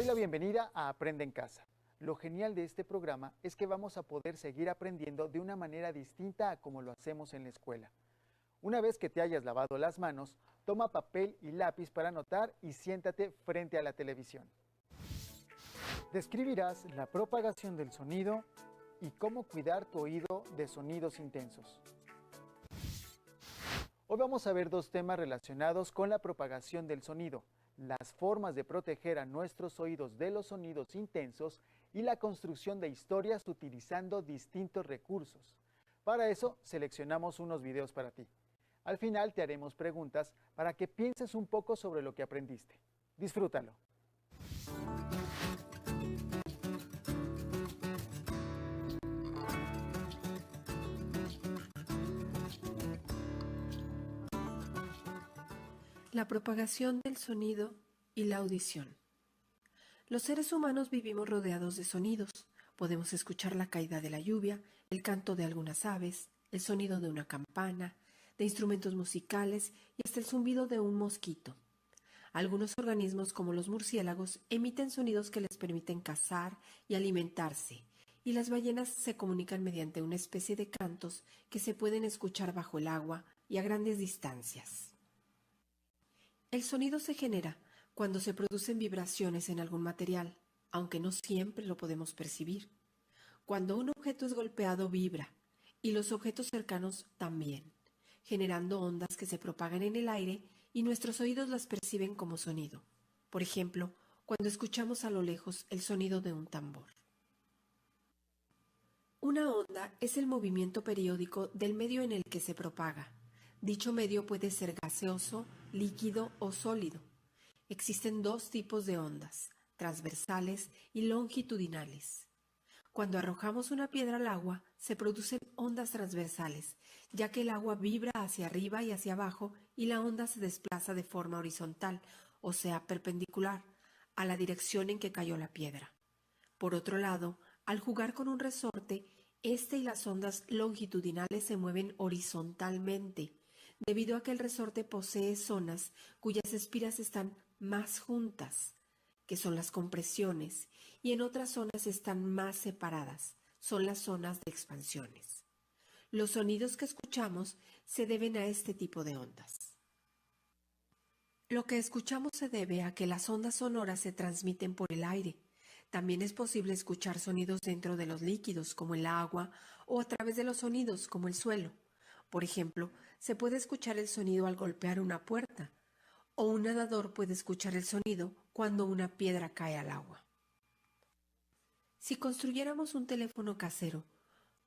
doy la bienvenida a Aprende en Casa. Lo genial de este programa es que vamos a poder seguir aprendiendo de una manera distinta a como lo hacemos en la escuela. Una vez que te hayas lavado las manos, toma papel y lápiz para anotar y siéntate frente a la televisión. Describirás la propagación del sonido y cómo cuidar tu oído de sonidos intensos. Hoy vamos a ver dos temas relacionados con la propagación del sonido, las formas de proteger a nuestros oídos de los sonidos intensos y la construcción de historias utilizando distintos recursos. Para eso, seleccionamos unos videos para ti. Al final te haremos preguntas para que pienses un poco sobre lo que aprendiste. Disfrútalo. La propagación del sonido y la audición. Los seres humanos vivimos rodeados de sonidos. Podemos escuchar la caída de la lluvia, el canto de algunas aves, el sonido de una campana, de instrumentos musicales y hasta el zumbido de un mosquito. Algunos organismos, como los murciélagos, emiten sonidos que les permiten cazar y alimentarse, y las ballenas se comunican mediante una especie de cantos que se pueden escuchar bajo el agua y a grandes distancias. El sonido se genera cuando se producen vibraciones en algún material, aunque no siempre lo podemos percibir. Cuando un objeto es golpeado, vibra, y los objetos cercanos también, generando ondas que se propagan en el aire y nuestros oídos las perciben como sonido. Por ejemplo, cuando escuchamos a lo lejos el sonido de un tambor. Una onda es el movimiento periódico del medio en el que se propaga. Dicho medio puede ser gaseoso, líquido o sólido. Existen dos tipos de ondas, transversales y longitudinales. Cuando arrojamos una piedra al agua, se producen ondas transversales, ya que el agua vibra hacia arriba y hacia abajo y la onda se desplaza de forma horizontal, o sea, perpendicular, a la dirección en que cayó la piedra. Por otro lado, al jugar con un resorte, este y las ondas longitudinales se mueven horizontalmente, debido a que el resorte posee zonas cuyas espiras están más juntas, que son las compresiones, y en otras zonas están más separadas, son las zonas de expansiones. Los sonidos que escuchamos se deben a este tipo de ondas. Lo que escuchamos se debe a que las ondas sonoras se transmiten por el aire. También es posible escuchar sonidos dentro de los líquidos, como el agua, o a través de los sonidos, como el suelo. Por ejemplo, se puede escuchar el sonido al golpear una puerta, o un nadador puede escuchar el sonido cuando una piedra cae al agua. Si construyéramos un teléfono casero,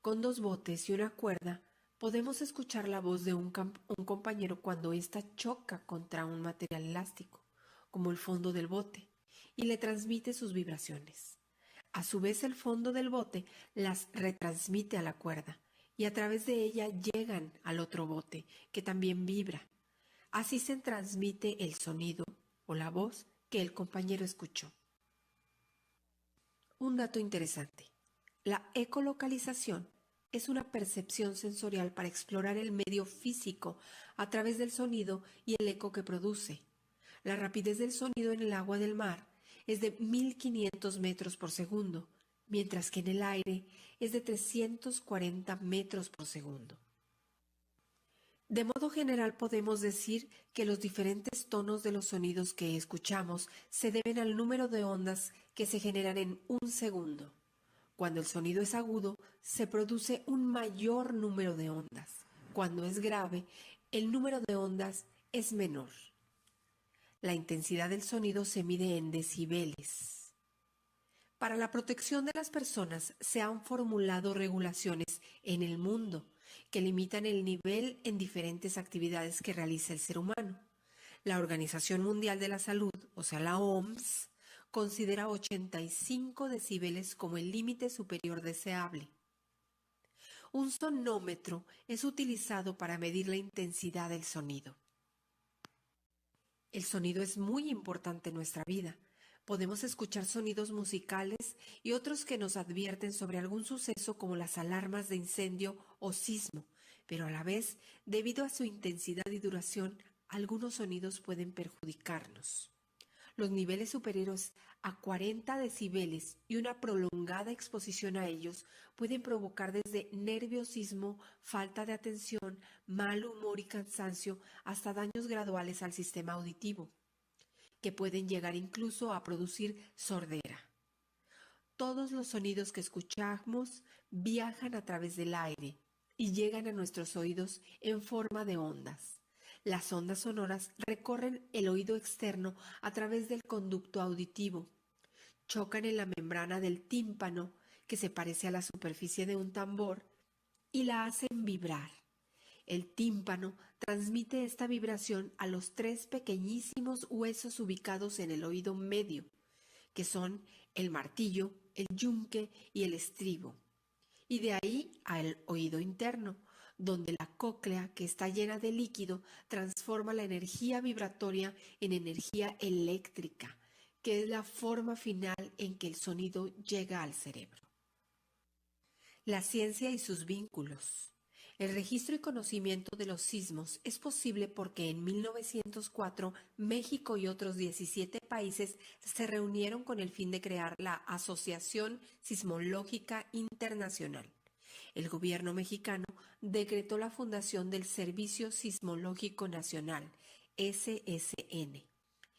con dos botes y una cuerda, podemos escuchar la voz de un compañero cuando ésta choca contra un material elástico, como el fondo del bote, y le transmite sus vibraciones. A su vez, el fondo del bote las retransmite a la cuerda, y a través de ella llegan al otro bote, que también vibra. Así se transmite el sonido o la voz que el compañero escuchó. Un dato interesante. La ecolocalización es una percepción sensorial para explorar el medio físico a través del sonido y el eco que produce. La rapidez del sonido en el agua del mar es de 1500 metros por segundo, mientras que en el aire es de 340 metros por segundo. De modo general podemos decir que los diferentes tonos de los sonidos que escuchamos se deben al número de ondas que se generan en un segundo. Cuando el sonido es agudo, se produce un mayor número de ondas. Cuando es grave, el número de ondas es menor. La intensidad del sonido se mide en decibeles. Para la protección de las personas se han formulado regulaciones en el mundo que limitan el nivel en diferentes actividades que realiza el ser humano. La Organización Mundial de la Salud, o sea la OMS, considera 85 decibeles como el límite superior deseable. Un sonómetro es utilizado para medir la intensidad del sonido. El sonido es muy importante en nuestra vida. Podemos escuchar sonidos musicales y otros que nos advierten sobre algún suceso como las alarmas de incendio o sismo, pero a la vez, debido a su intensidad y duración, algunos sonidos pueden perjudicarnos. Los niveles superiores a 40 decibeles y una prolongada exposición a ellos pueden provocar desde nerviosismo, falta de atención, mal humor y cansancio, hasta daños graduales al sistema auditivo, que pueden llegar incluso a producir sordera. Todos los sonidos que escuchamos viajan a través del aire y llegan a nuestros oídos en forma de ondas. Las ondas sonoras recorren el oído externo a través del conducto auditivo, chocan en la membrana del tímpano, que se parece a la superficie de un tambor, y la hacen vibrar. El tímpano transmite esta vibración a los 3 pequeñísimos huesos ubicados en el oído medio, que son el martillo, el yunque y el estribo, y de ahí al oído interno, donde la cóclea, que está llena de líquido, transforma la energía vibratoria en energía eléctrica, que es la forma final en que el sonido llega al cerebro. La ciencia y sus vínculos. El registro y conocimiento de los sismos es posible porque en 1904 México y otros 17 países se reunieron con el fin de crear la Asociación Sismológica Internacional. El gobierno mexicano decretó la fundación del Servicio Sismológico Nacional, SSN,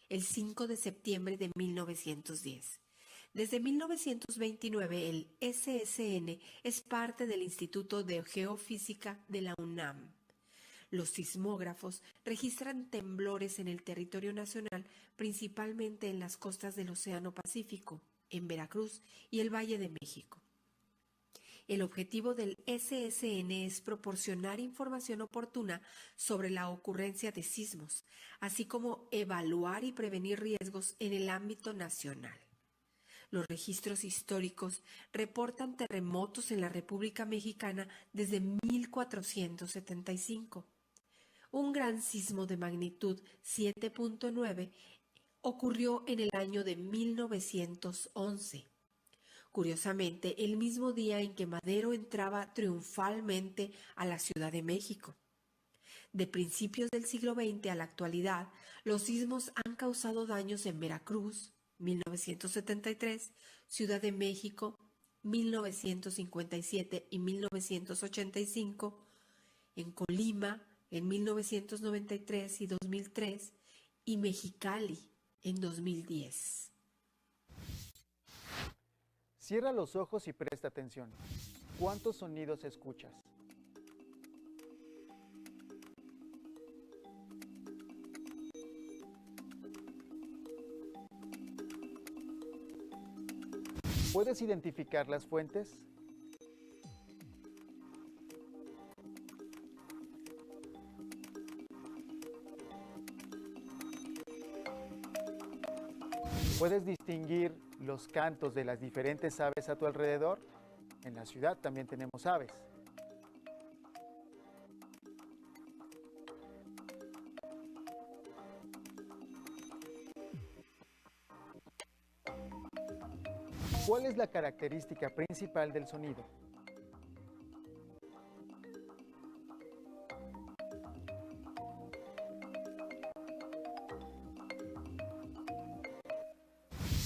el 5 de septiembre de 1910. Desde 1929, el SSN es parte del Instituto de Geofísica de la UNAM. Los sismógrafos registran temblores en el territorio nacional, principalmente en las costas del Océano Pacífico, en Veracruz y el Valle de México. El objetivo del SSN es proporcionar información oportuna sobre la ocurrencia de sismos, así como evaluar y prevenir riesgos en el ámbito nacional. Los registros históricos reportan terremotos en la República Mexicana desde 1475. Un gran sismo de magnitud 7.9 ocurrió en el año de 1911. Curiosamente, el mismo día en que Madero entraba triunfalmente a la Ciudad de México. De principios del siglo XX a la actualidad, los sismos han causado daños en Veracruz, 1973, Ciudad de México, 1957 y 1985, en Colima, en 1993 y 2003, y Mexicali, en 2010. Cierra los ojos y presta atención. ¿Cuántos sonidos escuchas? ¿Puedes identificar las fuentes? ¿Puedes distinguir los cantos de las diferentes aves a tu alrededor? En la ciudad también tenemos aves. ¿Cuál es la característica principal del sonido?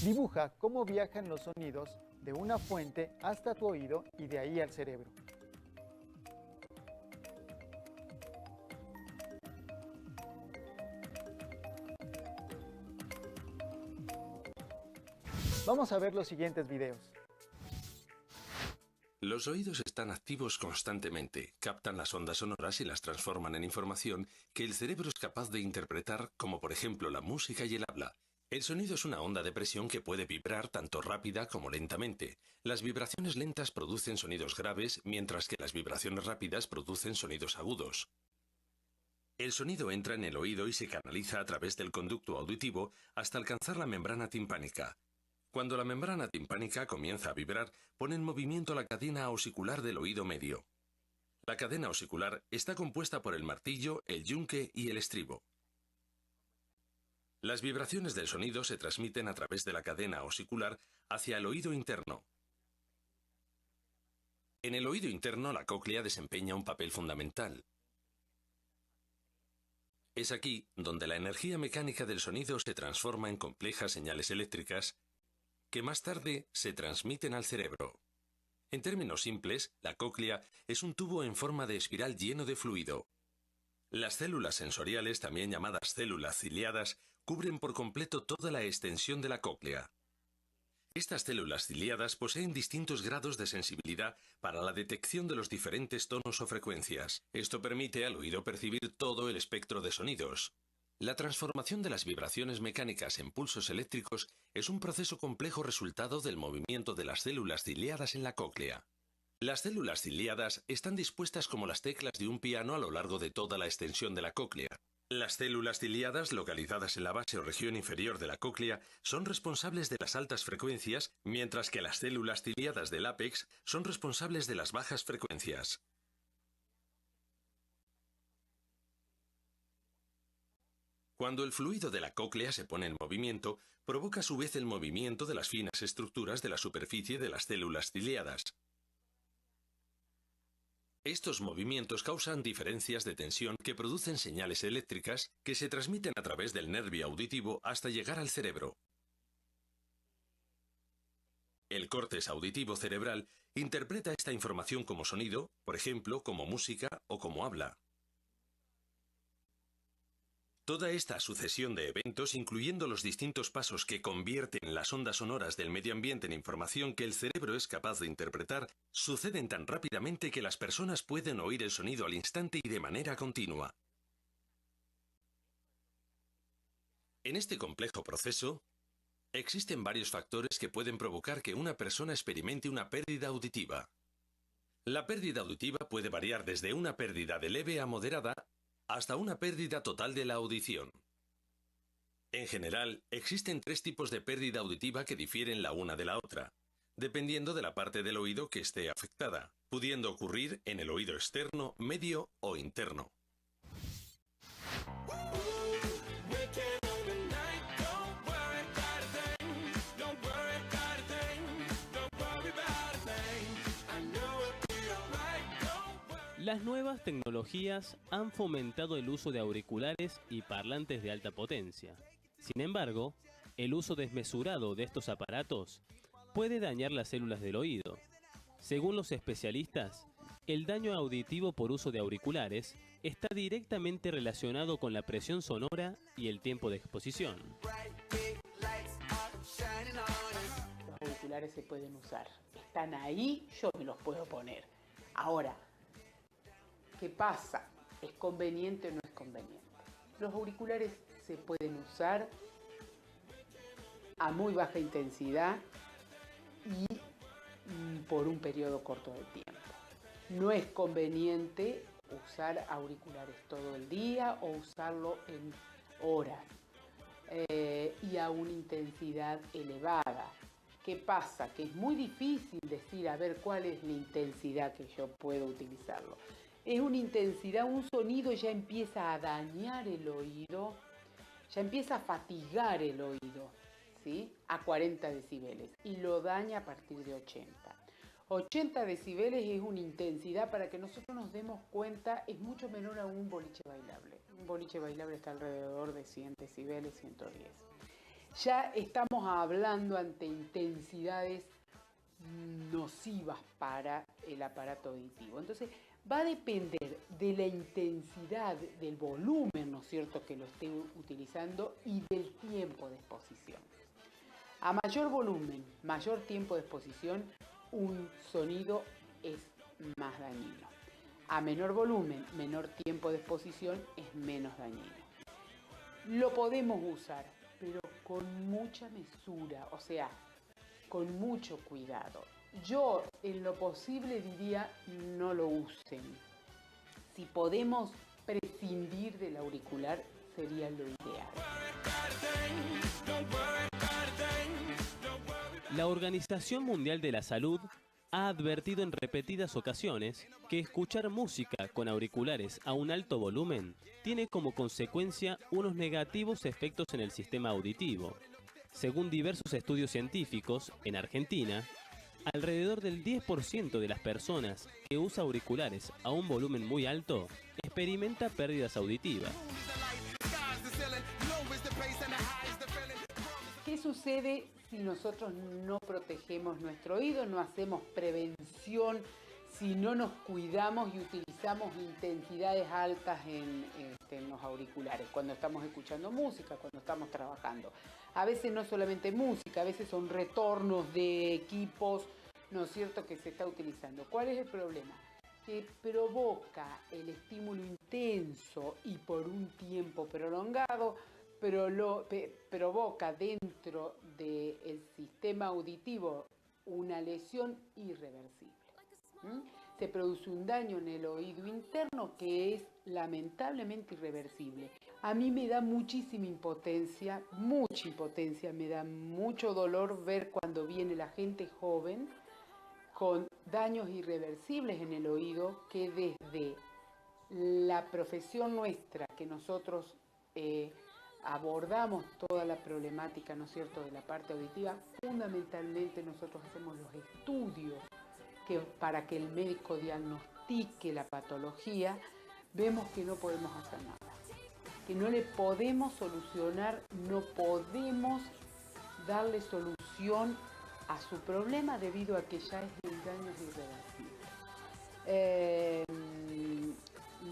Dibuja cómo viajan los sonidos de una fuente hasta tu oído y de ahí al cerebro. Vamos a ver los siguientes videos. Los oídos están activos constantemente, captan las ondas sonoras y las transforman en información que el cerebro es capaz de interpretar, como por ejemplo la música y el habla. El sonido es una onda de presión que puede vibrar tanto rápida como lentamente. Las vibraciones lentas producen sonidos graves, mientras que las vibraciones rápidas producen sonidos agudos. El sonido entra en el oído y se canaliza a través del conducto auditivo hasta alcanzar la membrana timpánica. Cuando la membrana timpánica comienza a vibrar, pone en movimiento la cadena osicular del oído medio. La cadena osicular está compuesta por el martillo, el yunque y el estribo. Las vibraciones del sonido se transmiten a través de la cadena osicular hacia el oído interno. En el oído interno, la cóclea desempeña un papel fundamental. Es aquí donde la energía mecánica del sonido se transforma en complejas señales eléctricas que más tarde se transmiten al cerebro. En términos simples, la cóclea es un tubo en forma de espiral lleno de fluido. Las células sensoriales, también llamadas células ciliadas, cubren por completo toda la extensión de la cóclea. Estas células ciliadas poseen distintos grados de sensibilidad para la detección de los diferentes tonos o frecuencias. Esto permite al oído percibir todo el espectro de sonidos. La transformación de las vibraciones mecánicas en pulsos eléctricos es un proceso complejo resultado del movimiento de las células ciliadas en la cóclea. Las células ciliadas están dispuestas como las teclas de un piano a lo largo de toda la extensión de la cóclea. Las células ciliadas, localizadas en la base o región inferior de la cóclea, son responsables de las altas frecuencias, mientras que las células ciliadas del ápex son responsables de las bajas frecuencias. Cuando el fluido de la cóclea se pone en movimiento, provoca a su vez el movimiento de las finas estructuras de la superficie de las células ciliadas. Estos movimientos causan diferencias de tensión que producen señales eléctricas que se transmiten a través del nervio auditivo hasta llegar al cerebro. El córtex auditivo cerebral interpreta esta información como sonido, por ejemplo, como música o como habla. Toda esta sucesión de eventos, incluyendo los distintos pasos que convierten las ondas sonoras del medio ambiente en información que el cerebro es capaz de interpretar, suceden tan rápidamente que las personas pueden oír el sonido al instante y de manera continua. En este complejo proceso, existen varios factores que pueden provocar que una persona experimente una pérdida auditiva. La pérdida auditiva puede variar desde una pérdida de leve a moderada hasta una pérdida total de la audición. En general, existen 3 tipos de pérdida auditiva que difieren la una de la otra, dependiendo de la parte del oído que esté afectada, pudiendo ocurrir en el oído externo, medio o interno. Las nuevas tecnologías han fomentado el uso de auriculares y parlantes de alta potencia. Sin embargo, el uso desmesurado de estos aparatos puede dañar las células del oído. Según los especialistas, el daño auditivo por uso de auriculares está directamente relacionado con la presión sonora y el tiempo de exposición. Los auriculares se pueden usar. Están ahí, yo me los puedo poner. Ahora, ¿qué pasa? ¿Es conveniente o no es conveniente? Los auriculares se pueden usar a muy baja intensidad y por un periodo corto de tiempo. No es conveniente usar auriculares todo el día o usarlo en horas y a una intensidad elevada. ¿Qué pasa? Que es muy difícil decir, a ver, cuál es la intensidad que yo puedo utilizarlo. Es una intensidad, un sonido ya empieza a dañar el oído, ya empieza a fatigar el oído, ¿sí? A 40 decibeles y lo daña a partir de 80. 80 decibeles es una intensidad, para que nosotros nos demos cuenta, es mucho menor a un boliche bailable. Un boliche bailable está alrededor de 100 decibeles, 110. Ya estamos hablando ante intensidades nocivas para el aparato auditivo. Entonces, va a depender de la intensidad, del volumen, ¿no es cierto?, que lo esté utilizando y del tiempo de exposición. A mayor volumen, mayor tiempo de exposición, un sonido es más dañino. A menor volumen, menor tiempo de exposición, es menos dañino. Lo podemos usar, pero con mucha mesura, o sea, con mucho cuidado. Yo, en lo posible, diría, no lo usen. Si podemos prescindir del auricular, sería lo ideal. La Organización Mundial de la Salud ha advertido en repetidas ocasiones que escuchar música con auriculares a un alto volumen tiene como consecuencia unos negativos efectos en el sistema auditivo. Según diversos estudios científicos, en Argentina, alrededor del 10% de las personas que usa auriculares a un volumen muy alto experimenta pérdidas auditivas. sucede si nosotros no protegemos nuestro oído, no hacemos prevención, si no nos cuidamos y utilizamos intensidades altas en los auriculares, cuando estamos escuchando música, cuando estamos trabajando? A veces no solamente música, a veces son retornos de equipos, ¿no es cierto?, que se está utilizando. ¿Cuál es el problema? Que provoca el estímulo intenso y por un tiempo prolongado, provoca dentro del sistema auditivo una lesión irreversible. Se produce un daño en el oído interno que es lamentablemente irreversible. A mí me da muchísima impotencia, mucha impotencia, me da mucho dolor ver cuando viene la gente joven con daños irreversibles en el oído, que desde la profesión nuestra, que nosotros abordamos toda la problemática, ¿no es cierto?, de la parte auditiva, fundamentalmente nosotros hacemos los estudios para que el médico diagnostique la patología, vemos que no podemos hacer nada, que no le podemos solucionar, no podemos darle solución a su problema debido a que ya es el daño irreversible.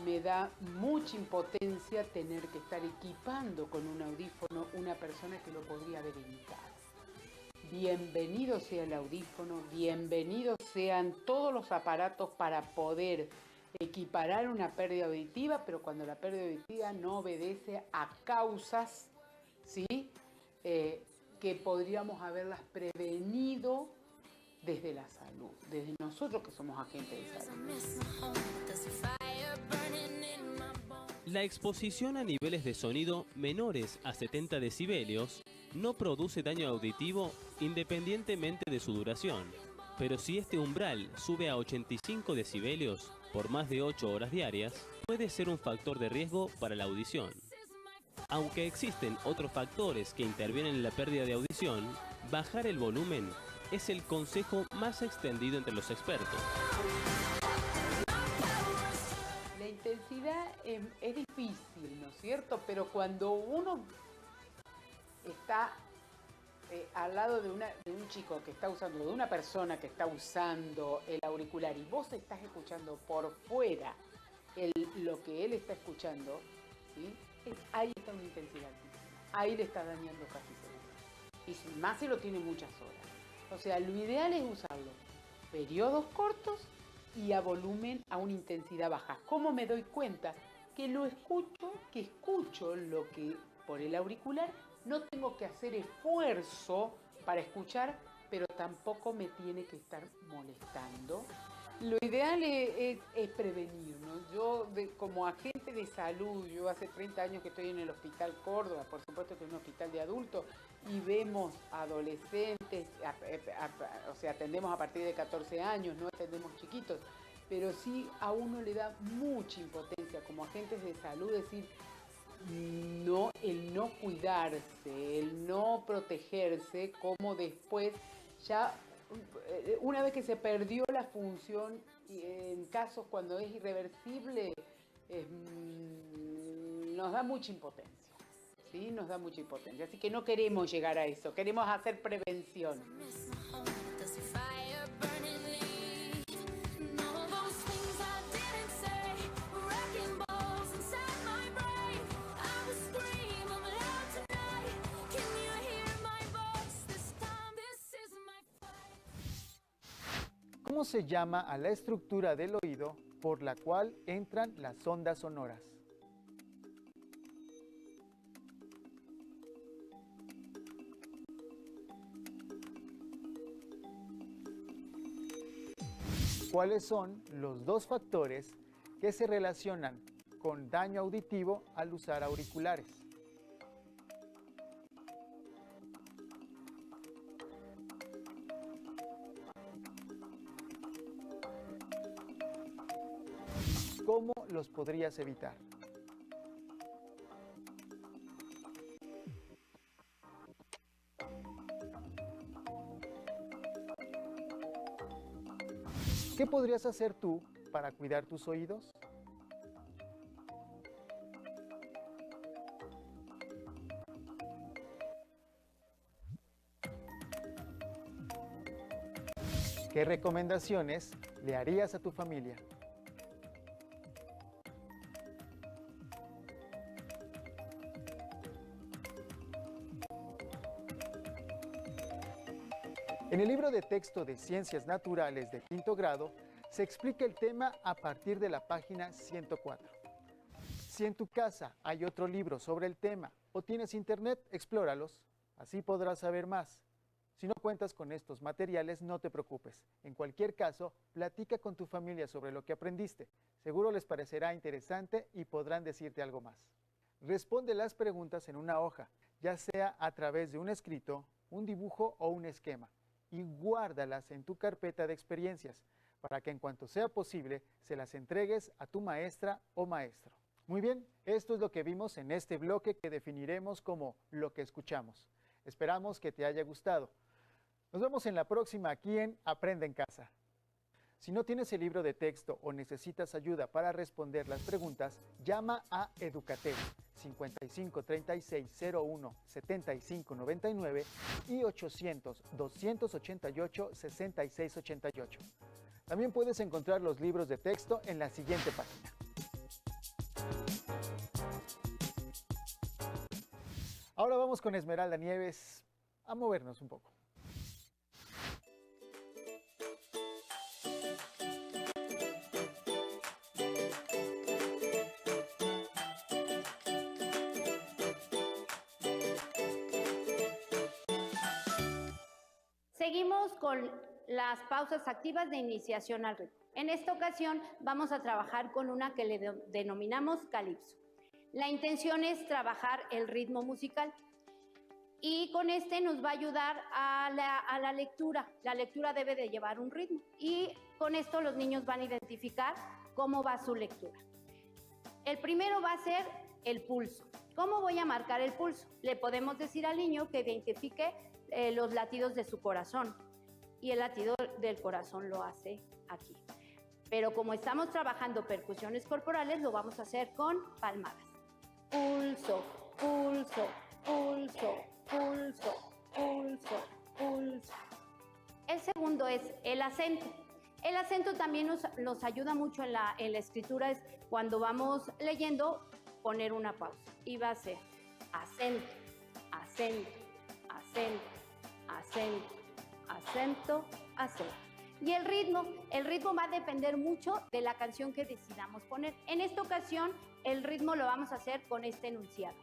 Me da mucha impotencia tener que estar equipando con un audífono una persona que lo podría haber evitado. Bienvenido sea el audífono, bienvenidos sean todos los aparatos para poder equiparar una pérdida auditiva, pero cuando la pérdida auditiva no obedece a causas, ¿sí?, que podríamos haberlas prevenido desde la salud, desde nosotros que somos agentes de salud. La exposición a niveles de sonido menores a 70 decibelios no produce daño auditivo independientemente de su duración, pero si este umbral sube a 85 decibelios por más de 8 horas diarias, puede ser un factor de riesgo para la audición. Aunque existen otros factores que intervienen en la pérdida de audición, bajar el volumen es el consejo más extendido entre los expertos. La intensidad es difícil, ¿no es cierto? Pero cuando uno está al lado de un chico que está usando, de una persona que está usando el auricular y vos estás escuchando por fuera lo que él está escuchando, ¿sí?, ahí está una intensidad altísima, ahí le está dañando casi seguro. Y más si lo tiene muchas horas. O sea, lo ideal es usarlo periodos cortos y a volumen a una intensidad baja. ¿Cómo me doy cuenta? Que escucho lo que por el auricular, no tengo que hacer esfuerzo para escuchar, pero tampoco me tiene que estar molestando. Lo ideal es prevenir, ¿no? Yo, como agente de salud, yo hace 30 años que estoy en el Hospital Córdoba, por supuesto que es un hospital de adultos, y vemos adolescentes, o sea, atendemos a partir de 14 años, no atendemos chiquitos, pero sí a uno le da mucha impotencia como agentes de salud decir, no, el no cuidarse, el no protegerse, como después ya, una vez que se perdió la función, en casos cuando es irreversible, nos da mucha impotencia, ¿sí? Nos da mucha impotencia. Así que no queremos llegar a eso, queremos hacer prevención. ¿Cómo se llama a la estructura del oído por la cual entran las ondas sonoras? ¿Cuáles son los dos factores que se relacionan con daño auditivo al usar auriculares? ¿Cómo los podrías evitar? ¿Qué podrías hacer tú para cuidar tus oídos? ¿Qué recomendaciones le harías a tu familia? En el libro de texto de Ciencias Naturales de quinto grado, se explica el tema a partir de la página 104. Si en tu casa hay otro libro sobre el tema o tienes internet, explóralos, así podrás saber más. Si no cuentas con estos materiales, no te preocupes. En cualquier caso, platica con tu familia sobre lo que aprendiste. Seguro les parecerá interesante y podrán decirte algo más. Responde las preguntas en una hoja, ya sea a través de un escrito, un dibujo o un esquema, y guárdalas en tu carpeta de experiencias, para que en cuanto sea posible se las entregues a tu maestra o maestro. Muy bien, esto es lo que vimos en este bloque que definiremos como lo que escuchamos. Esperamos que te haya gustado. Nos vemos en la próxima aquí en Aprende en Casa. Si no tienes el libro de texto o necesitas ayuda para responder las preguntas, llama a Educatel 55 36 01 75 99 y 800 288 66 88. También puedes encontrar los libros de texto en la siguiente página. Ahora vamos con Esmeralda Nieves a movernos un poco. Seguimos con las pausas activas de iniciación al ritmo. En esta ocasión vamos a trabajar con una que le denominamos calipso. La intención es trabajar el ritmo musical y con este nos va a ayudar a la lectura. La lectura debe de llevar un ritmo y con esto los niños van a identificar cómo va su lectura. El primero va a ser el pulso. ¿Cómo voy a marcar el pulso? Le podemos decir al niño que identifique los latidos de su corazón y el latido del corazón lo hace aquí. Pero como estamos trabajando percusiones corporales, lo vamos a hacer con palmadas. Pulso, pulso, pulso, pulso, pulso, pulso. El segundo es el acento. El acento también nos ayuda mucho en la escritura, es cuando vamos leyendo, poner una pausa. Y va a ser acento, acento, acento, acento, acento, acento. Y el ritmo va a depender mucho de la canción que decidamos poner. En esta ocasión, el ritmo lo vamos a hacer con este enunciado.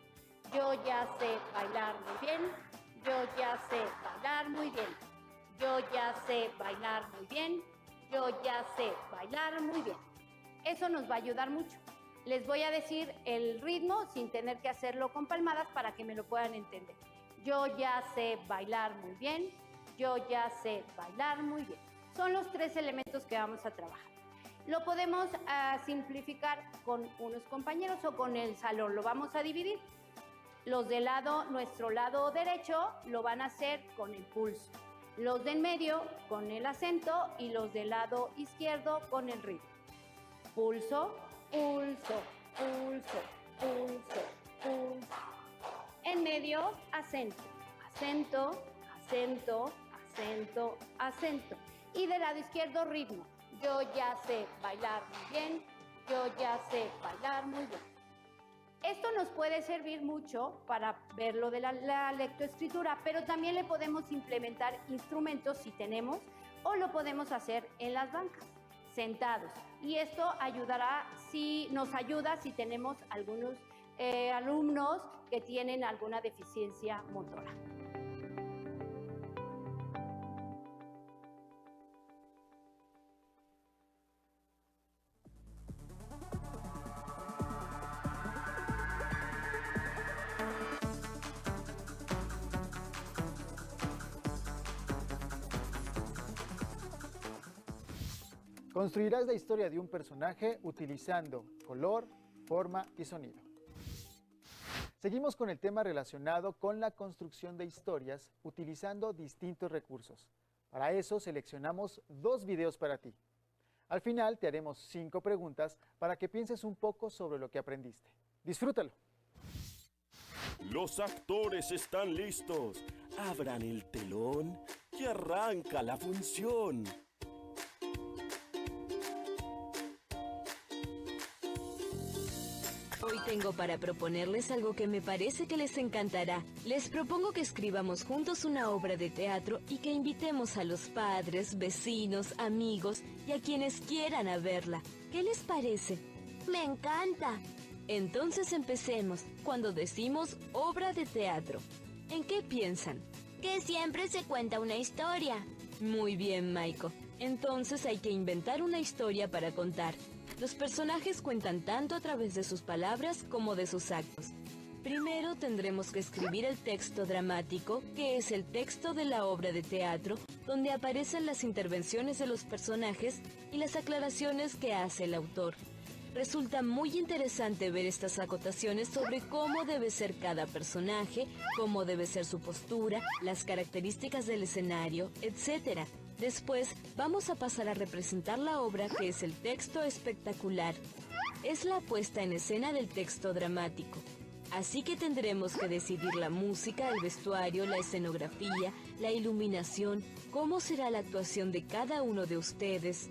Yo ya sé bailar muy bien, yo ya sé bailar muy bien, yo ya sé bailar muy bien, yo ya sé bailar muy bien. Eso nos va a ayudar mucho. Les voy a decir el ritmo sin tener que hacerlo con palmadas para que me lo puedan entender. Yo ya sé bailar muy bien, yo ya sé bailar muy bien. Son los tres elementos que vamos a trabajar. Lo podemos simplificar con unos compañeros o con el salón. Lo vamos a dividir. Los de nuestro lado derecho lo van a hacer con el pulso. Los de en medio con el acento y los del lado izquierdo con el ritmo. Pulso, pulso, pulso, pulso, pulso. En medio, acento, acento, acento, acento, acento. Y del lado izquierdo, ritmo. Yo ya sé bailar muy bien, yo ya sé bailar muy bien. Esto nos puede servir mucho para ver lo de la lectoescritura, pero también le podemos implementar instrumentos si tenemos, o lo podemos hacer en las bancas, sentados. Y esto nos ayuda si tenemos algunos alumnos que tienen alguna deficiencia motora. Construirás la historia de un personaje utilizando color, forma y sonido. Seguimos con el tema relacionado con la construcción de historias utilizando distintos recursos. Para eso seleccionamos 2 videos para ti. Al final te haremos 5 preguntas para que pienses un poco sobre lo que aprendiste. ¡Disfrútalo! Los actores están listos. Abran el telón y arranca la función. Hoy tengo para proponerles algo que me parece que les encantará. Les propongo que escribamos juntos una obra de teatro y que invitemos a los padres, vecinos, amigos y a quienes quieran a verla. ¿Qué les parece? Me encanta. Entonces empecemos. Cuando decimos obra de teatro, ¿en qué piensan? Que siempre se cuenta una historia. Muy bien, Maiko. Entonces hay que inventar una historia para contar. Los personajes cuentan tanto a través de sus palabras como de sus actos. Primero tendremos que escribir el texto dramático, que es el texto de la obra de teatro, donde aparecen las intervenciones de los personajes y las aclaraciones que hace el autor. Resulta muy interesante ver estas acotaciones sobre cómo debe ser cada personaje, cómo debe ser su postura, las características del escenario, etc. Después vamos a pasar a representar la obra, que es el texto espectacular. Es la puesta en escena del texto dramático. Así que tendremos que decidir la música, el vestuario, la escenografía, la iluminación, cómo será la actuación de cada uno de ustedes.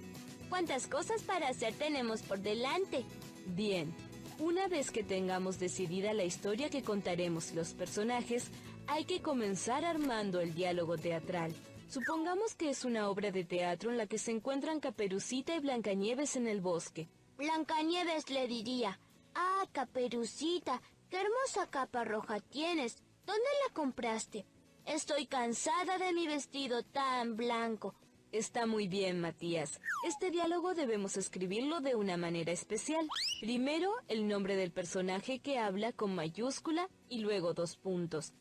¿Cuántas cosas para hacer tenemos por delante? Bien, una vez que tengamos decidida la historia que contaremos y los personajes, hay que comenzar armando el diálogo teatral. Supongamos que es una obra de teatro en la que se encuentran Caperucita y Blancanieves en el bosque. Blancanieves le diría: «Ah, Caperucita, qué hermosa capa roja tienes. ¿Dónde la compraste? Estoy cansada de mi vestido tan blanco». Está muy bien, Matías. Este diálogo debemos escribirlo de una manera especial. Primero, el nombre del personaje que habla con mayúscula y luego 2 puntos.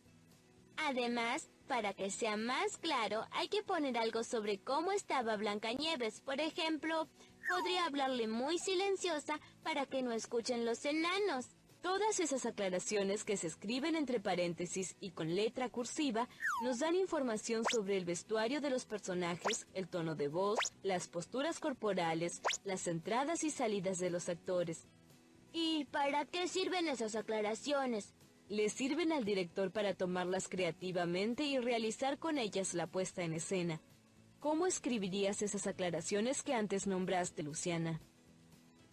Además, para que sea más claro, hay que poner algo sobre cómo estaba Blancanieves. Por ejemplo, podría hablarle muy silenciosa para que no escuchen los enanos. Todas esas aclaraciones que se escriben entre paréntesis y con letra cursiva nos dan información sobre el vestuario de los personajes, el tono de voz, las posturas corporales, las entradas y salidas de los actores. ¿Y para qué sirven esas aclaraciones? Le sirven al director para tomarlas creativamente y realizar con ellas la puesta en escena. ¿Cómo escribirías esas aclaraciones que antes nombraste, Luciana?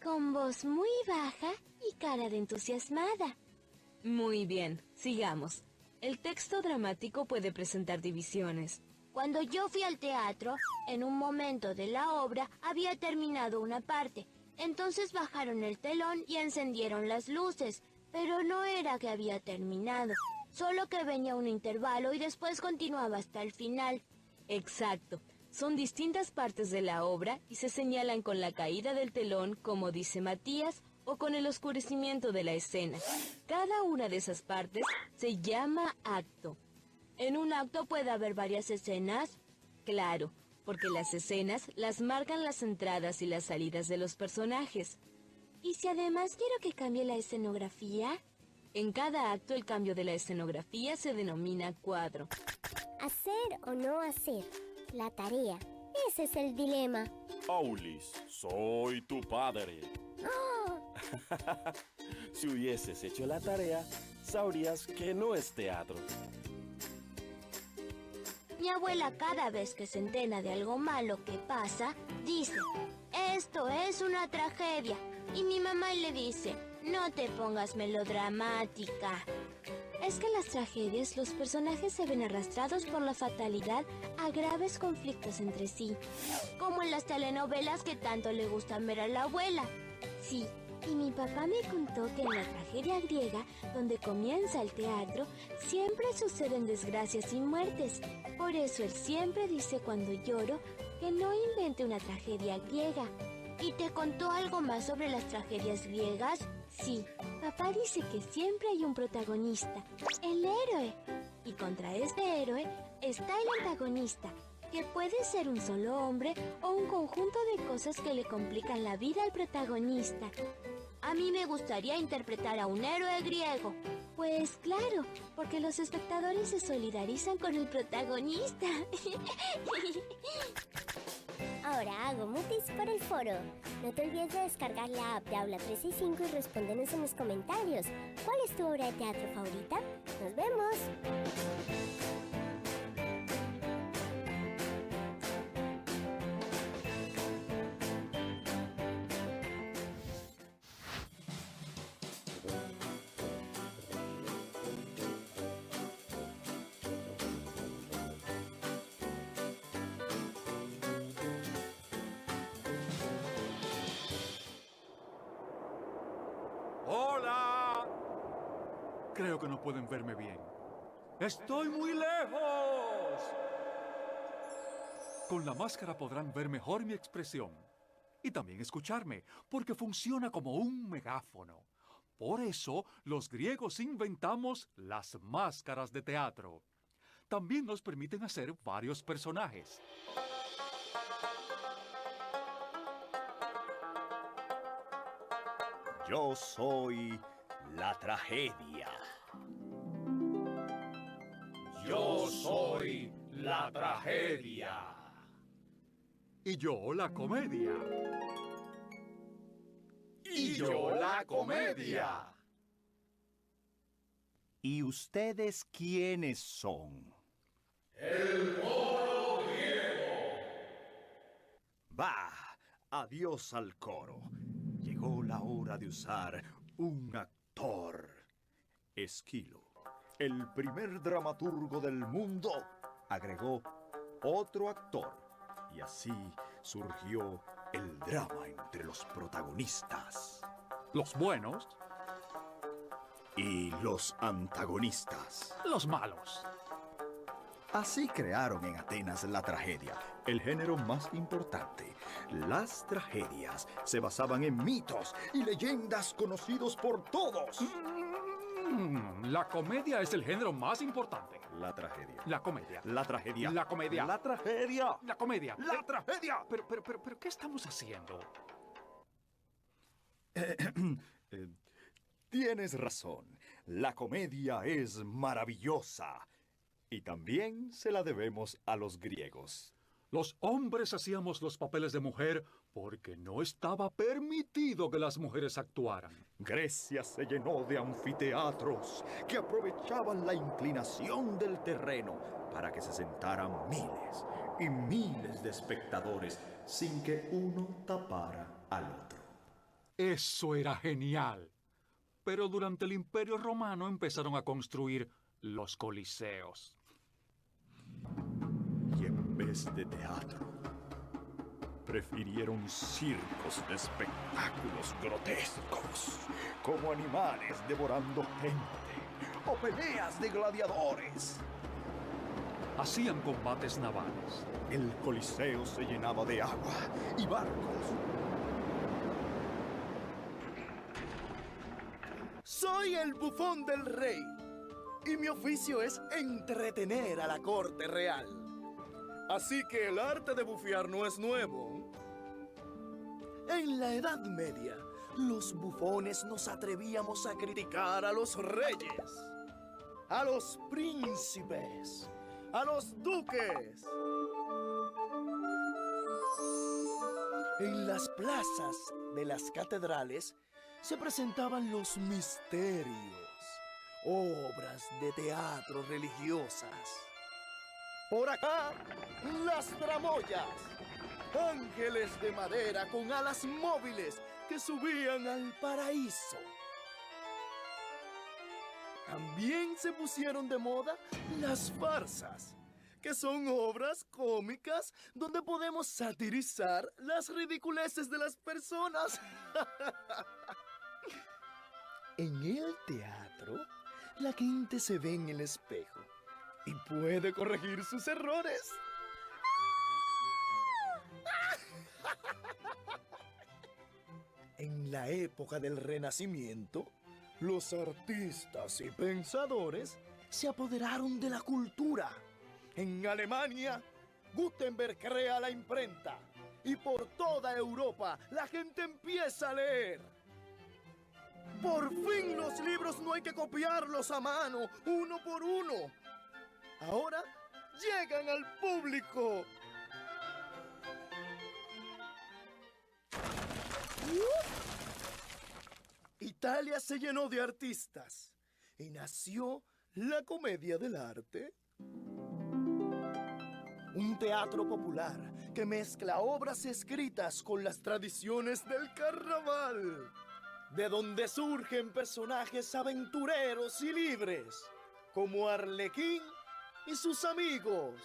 Con voz muy baja y cara de entusiasmada. Muy bien, sigamos. El texto dramático puede presentar divisiones. Cuando yo fui al teatro, en un momento de la obra había terminado una parte. Entonces bajaron el telón y encendieron las luces. Pero no era que había terminado, solo que venía un intervalo y después continuaba hasta el final. Exacto. Son distintas partes de la obra y se señalan con la caída del telón, como dice Matías, o con el oscurecimiento de la escena. Cada una de esas partes se llama acto. ¿En un acto puede haber varias escenas? Claro, porque las escenas las marcan las entradas y las salidas de los personajes. ¿Y si además quiero que cambie la escenografía? En cada acto el cambio de la escenografía se denomina cuadro. ¿Hacer o no hacer? La tarea. Ese es el dilema. Aulis, soy tu padre. ¡Oh! Si hubieses hecho la tarea, sabrías que no es teatro. Mi abuela, cada vez que se entera de algo malo que pasa, dice: «Esto es una tragedia». Y mi mamá le dice: «No te pongas melodramática». Es que en las tragedias los personajes se ven arrastrados por la fatalidad a graves conflictos entre sí. Como en las telenovelas que tanto le gustan ver a la abuela. Sí, y mi papá me contó que en la tragedia griega, donde comienza el teatro, siempre suceden desgracias y muertes. Por eso él siempre dice cuando lloro que no invente una tragedia griega. ¿Y te contó algo más sobre las tragedias griegas? Sí, papá dice que siempre hay un protagonista, el héroe. Y contra este héroe está el antagonista, que puede ser un solo hombre o un conjunto de cosas que le complican la vida al protagonista. A mí me gustaría interpretar a un héroe griego. Pues claro, porque los espectadores se solidarizan con el protagonista. Ahora hago mutis por el foro. No te olvides de descargar la app de Aula 365 y respóndenos en los comentarios. ¿Cuál es tu obra de teatro favorita? ¡Nos vemos! Creo que no pueden verme bien. ¡Estoy muy lejos! Con la máscara podrán ver mejor mi expresión. Y también escucharme, porque funciona como un megáfono. Por eso, los griegos inventamos las máscaras de teatro. También nos permiten hacer varios personajes. Yo soy la tragedia. Yo soy la tragedia. Y yo la comedia. Y yo la comedia. ¿Y ustedes quiénes son? El coro griego. Va, adiós al coro. Llegó la hora de usar un actor. Esquilo, el primer dramaturgo del mundo, agregó otro actor. Y así surgió el drama entre los protagonistas. Los buenos. Y los antagonistas. Los malos. Así crearon en Atenas la tragedia, el género más importante. Las tragedias se basaban en mitos y leyendas conocidos por todos. La comedia es el género más importante. La tragedia. La comedia. La tragedia. La comedia. La tragedia. La comedia. La tragedia. Pero, ¿qué estamos haciendo? Tienes razón. La comedia es maravillosa. Y también se la debemos a los griegos. Los hombres hacíamos los papeles de mujer porque no estaba permitido que las mujeres actuaran. Grecia se llenó de anfiteatros que aprovechaban la inclinación del terreno para que se sentaran miles y miles de espectadores sin que uno tapara al otro. Eso era genial. Pero durante el Imperio Romano empezaron a construir los coliseos. Y en vez de teatro, prefirieron circos de espectáculos grotescos, como animales devorando gente, o peleas de gladiadores. Hacían combates navales. El coliseo se llenaba de agua y barcos. Soy el bufón del rey, y mi oficio es entretener a la corte real. Así que el arte de bufear no es nuevo. En la Edad Media, los bufones nos atrevíamos a criticar a los reyes, a los príncipes, a los duques. En las plazas de las catedrales se presentaban los misterios, obras de teatro religiosas. Por acá, las tramoyas, ángeles de madera con alas móviles que subían al paraíso. También se pusieron de moda las farsas, que son obras cómicas donde podemos satirizar las ridiculeces de las personas. En el teatro, la gente se ve en el espejo y puede corregir sus errores. En la época del Renacimiento, los artistas y pensadores se apoderaron de la cultura. En Alemania, Gutenberg crea la imprenta y por toda Europa la gente empieza a leer. Por fin los libros no hay que copiarlos a mano, uno por uno. Ahora llegan al público. Italia se llenó de artistas y nació la comedia del arte. Un teatro popular que mezcla obras escritas con las tradiciones del carnaval, de donde surgen personajes aventureros y libres, como Arlequín y sus amigos.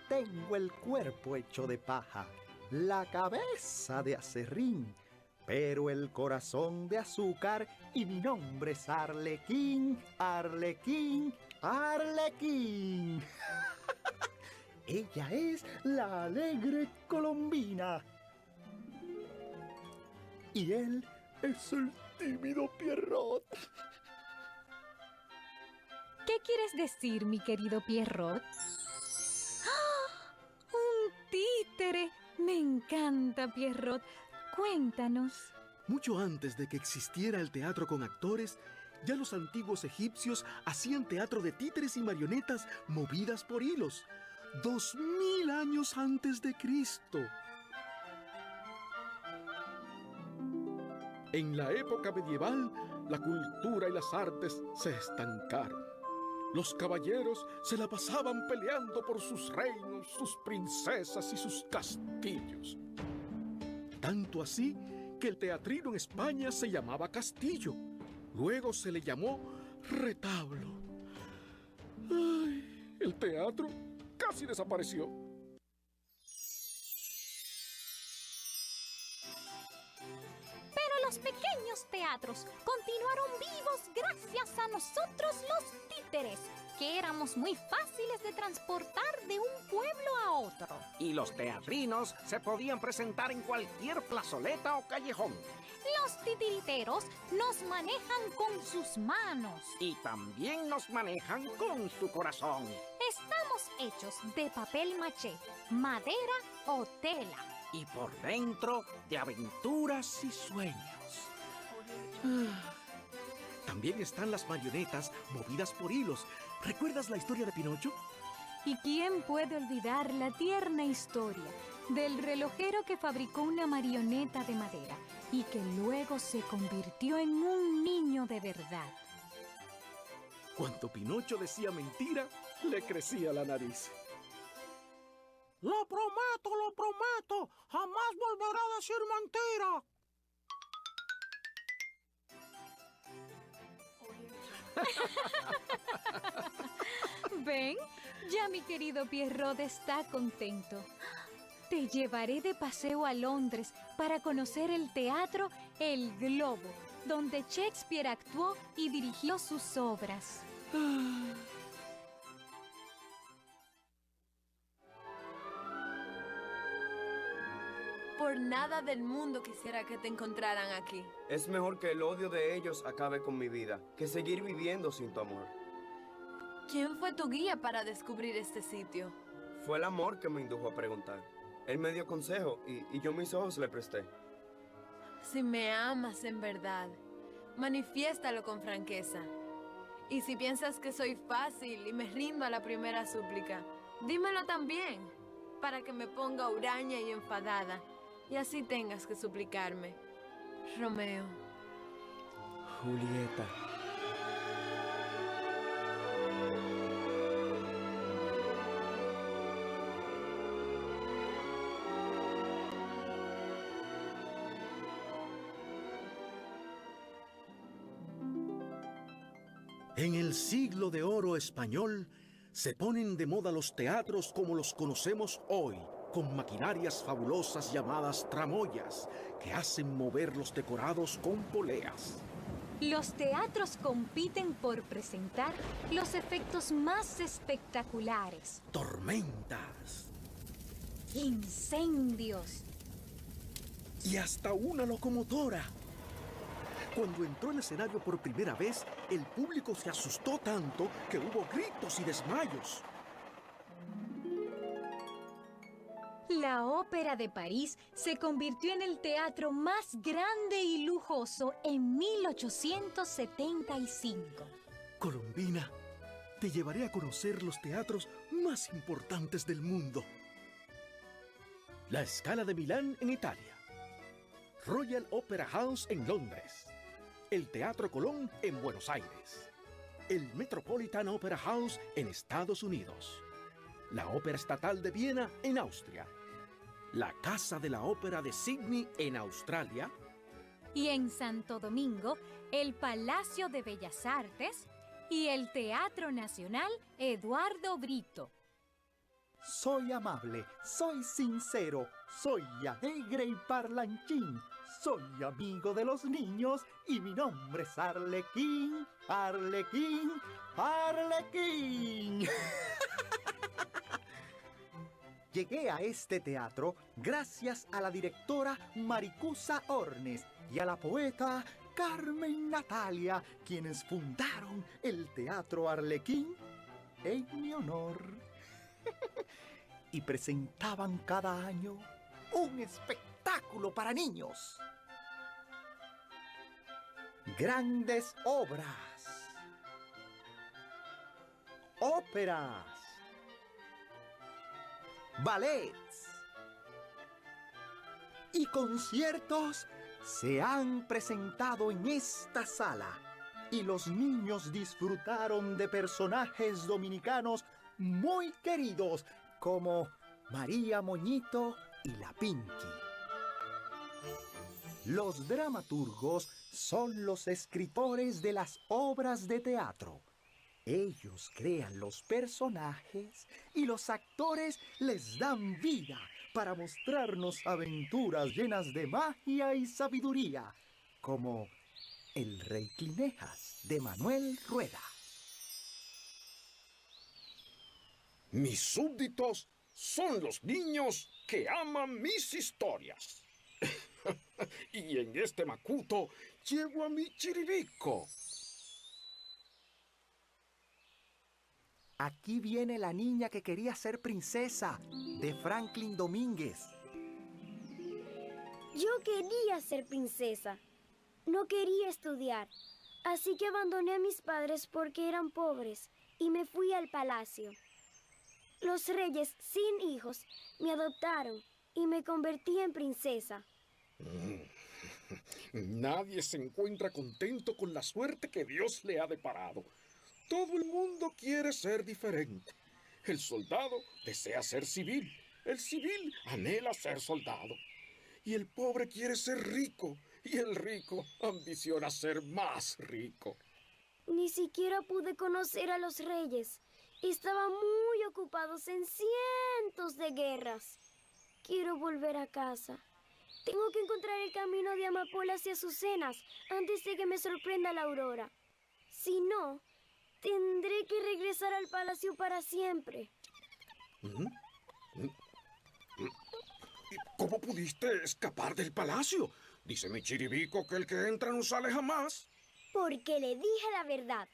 Tengo el cuerpo hecho de paja, la cabeza de aserrín, Pero el corazón de azúcar y mi nombre es Arlequín, Arlequín, Arlequín. Ella es la alegre Colombina. Y él es el tímido Pierrot. ¿Qué quieres decir, mi querido Pierrot? ¡Ah! ¡Un títere! Me encanta, Pierrot. Cuéntanos. Mucho antes de que existiera el teatro con actores, ya los antiguos egipcios hacían teatro de títeres y marionetas movidas por hilos. 2000 años antes de Cristo. En la época medieval, la cultura y las artes se estancaron. Los caballeros se la pasaban peleando por sus reinos, sus princesas y sus castillos. Tanto así que el teatrino en España se llamaba castillo. Luego se le llamó retablo. ¡Ay! El teatro casi desapareció. Pero los pequeños teatros continuaron vivos gracias a nosotros los títeres, que éramos muy fáciles de transportar de un pueblo a otro. Y los teatrinos se podían presentar en cualquier plazoleta o callejón. Los titiriteros nos manejan con sus manos. Y también nos manejan con su corazón. Estamos hechos de papel maché, madera o tela. Y por dentro de aventuras y sueños. También están las marionetas movidas por hilos. ¿Recuerdas la historia de Pinocho? ¿Y quién puede olvidar la tierna historia del relojero que fabricó una marioneta de madera y que luego se convirtió en un niño de verdad? Cuando Pinocho decía mentira, le crecía la nariz. Lo prometo, jamás volveré a decir mentira. ¿Ven? Ya mi querido Pierrot está contento. Te llevaré de paseo a Londres para conocer el teatro El Globo, donde Shakespeare actuó y dirigió sus obras. Por nada del mundo quisiera que te encontraran aquí. Es mejor que el odio de ellos acabe con mi vida, que seguir viviendo sin tu amor. ¿Quién fue tu guía para descubrir este sitio? Fue el amor que me indujo a preguntar. Él me dio consejo y yo mis ojos le presté. Si me amas en verdad, manifiéstalo con franqueza. Y si piensas que soy fácil y me rindo a la primera súplica, dímelo también, para que me ponga huraña y enfadada, y así tengas que suplicarme. Romeo. Julieta. En el siglo de oro español, se ponen de moda los teatros como los conocemos hoy, con maquinarias fabulosas llamadas tramoyas, que hacen mover los decorados con poleas. Los teatros compiten por presentar los efectos más espectaculares. Tormentas. Incendios. Y hasta una locomotora. Cuando entró en el escenario por primera vez, el público se asustó tanto que hubo gritos y desmayos. La Ópera de París se convirtió en el teatro más grande y lujoso en 1875. Colombina, te llevaré a conocer los teatros más importantes del mundo. La Scala de Milán en Italia. Royal Opera House en Londres. El Teatro Colón en Buenos Aires. El Metropolitan Opera House en Estados Unidos. La Ópera Estatal de Viena en Austria. La Casa de la Ópera de Sydney en Australia. Y en Santo Domingo, el Palacio de Bellas Artes y el Teatro Nacional Eduardo Brito. Soy amable, soy sincero, soy alegre y parlanchín. Soy amigo de los niños y mi nombre es Arlequín, Arlequín, Arlequín. Llegué a este teatro gracias a la directora Maricusa Ornes y a la poeta Carmen Natalia, quienes fundaron el Teatro Arlequín en mi honor. Y presentaban cada año un espectáculo para niños. Grandes obras, óperas, ballets y conciertos se han presentado en esta sala y los niños disfrutaron de personajes dominicanos muy queridos como María Moñito y la Pinky. Los dramaturgos son los escritores de las obras de teatro. Ellos crean los personajes y los actores les dan vida para mostrarnos aventuras llenas de magia y sabiduría, como El Rey Clinejas de Manuel Rueda. Mis súbditos son los niños que aman mis historias. Y en este macuto llevo a mi chiribico. Aquí viene la niña que quería ser princesa, de Franklin Domínguez. Yo quería ser princesa. No quería estudiar. Así que abandoné a mis padres porque eran pobres y me fui al palacio. Los reyes sin hijos me adoptaron y me convertí en princesa. Nadie se encuentra contento con la suerte que Dios le ha deparado. Todo el mundo quiere ser diferente. El soldado desea ser civil. El civil anhela ser soldado. Y el pobre quiere ser rico. Y el rico ambiciona ser más rico. Ni siquiera pude conocer a los reyes. Estaban muy ocupados en cientos de guerras. Quiero volver a casa. Tengo que encontrar el camino de amapolas y azucenas antes de que me sorprenda la aurora. Si no, tendré que regresar al palacio para siempre. ¿Cómo pudiste escapar del palacio? Dice mi chiribico que el que entra no sale jamás. Porque le dije la verdad.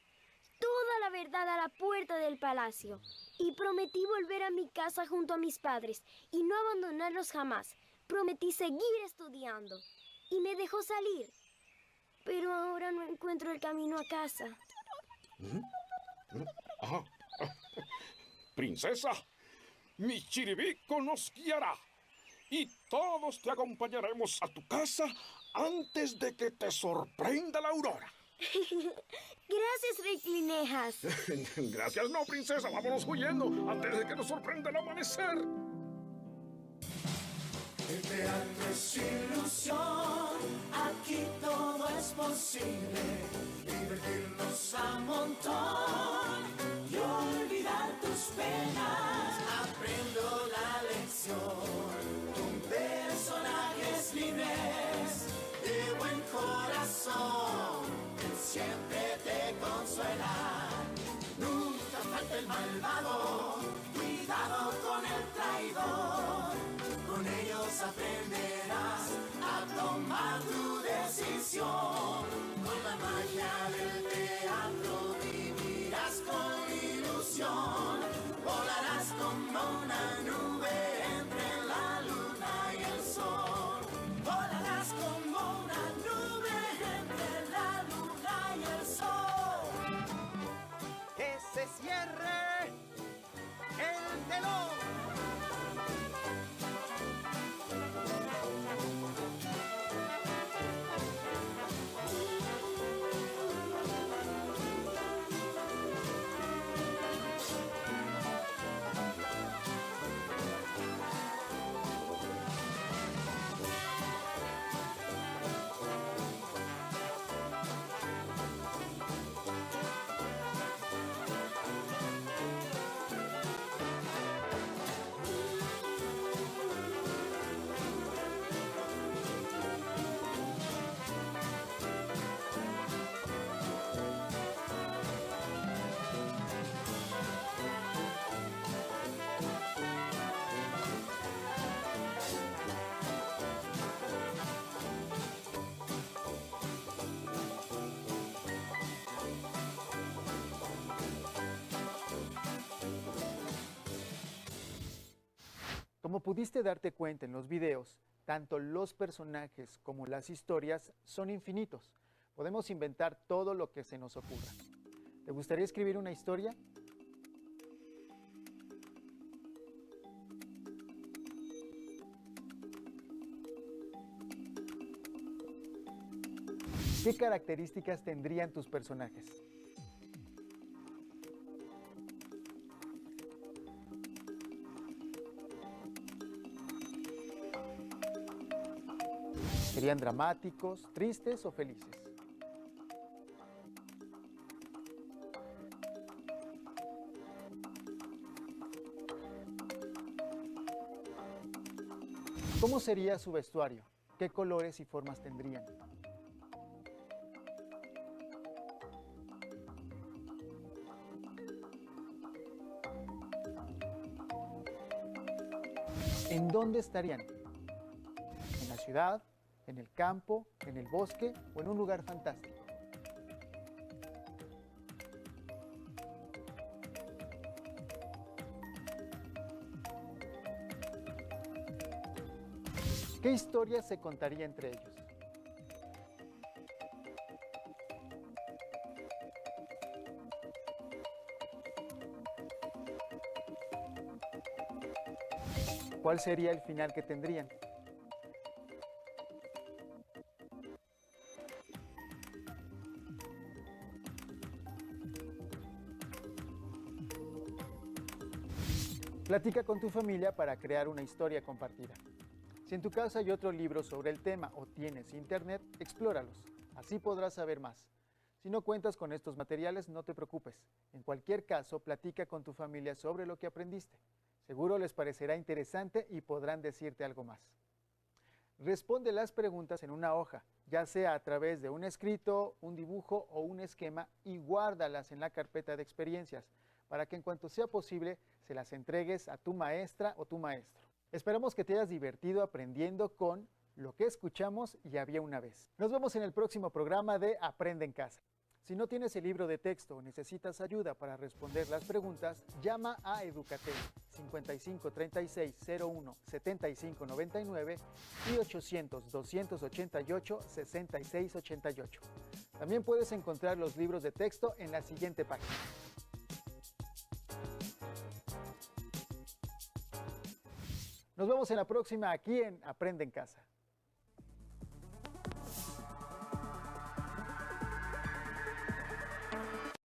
Toda la verdad a la puerta del palacio. Y prometí volver a mi casa junto a mis padres y no abandonarlos jamás. Prometí seguir estudiando. Y me dejó salir. Pero ahora no encuentro el camino a casa. Princesa, mi chiribico nos guiará. Y todos te acompañaremos a tu casa antes de que te sorprenda la aurora. Gracias, Rey Clinejas. Gracias no, princesa. Vámonos huyendo antes de que nos sorprenda el amanecer. El teatro es ilusión, aquí todo es posible. Divertirnos a montón y olvidar tus penas. Aprendo la lección, un personaje es Linés, de buen corazón, él siempre te consuela. Nunca falta el malvado, cuidado con el traidor. Con ellos aprenderás a tomar tu decisión. Con la magia del teatro vivirás con ilusión. Volarás como una nube entre la luna y el sol. Volarás como una nube entre la luna y el sol. ¡Que se cierre el telón! Como pudiste darte cuenta en los videos, tanto los personajes como las historias son infinitos. Podemos inventar todo lo que se nos ocurra. ¿Te gustaría escribir una historia? ¿Qué características tendrían tus personajes? ¿Serían dramáticos, tristes o felices? ¿Cómo sería su vestuario? ¿Qué colores y formas tendrían? ¿En dónde estarían? ¿En la ciudad, en el campo, en el bosque o en un lugar fantástico? ¿Qué historia se contaría entre ellos? ¿Cuál sería el final que tendrían? Platica con tu familia para crear una historia compartida. Si en tu casa hay otro libro sobre el tema o tienes internet, explóralos. Así podrás saber más. Si no cuentas con estos materiales, no te preocupes. En cualquier caso, platica con tu familia sobre lo que aprendiste. Seguro les parecerá interesante y podrán decirte algo más. Responde las preguntas en una hoja, ya sea a través de un escrito, un dibujo o un esquema, y guárdalas en la carpeta de experiencias, para que en cuanto sea posible se las entregues a tu maestra o tu maestro. Esperamos que te hayas divertido aprendiendo con Lo que escuchamos y había una vez. Nos vemos en el próximo programa de Aprende en Casa. Si no tienes el libro de texto o necesitas ayuda para responder las preguntas, llama a Educatel 55 36 01 75 99 y 800 288 66 88. También puedes encontrar los libros de texto en la siguiente página. Nos vemos en la próxima aquí en Aprende en Casa.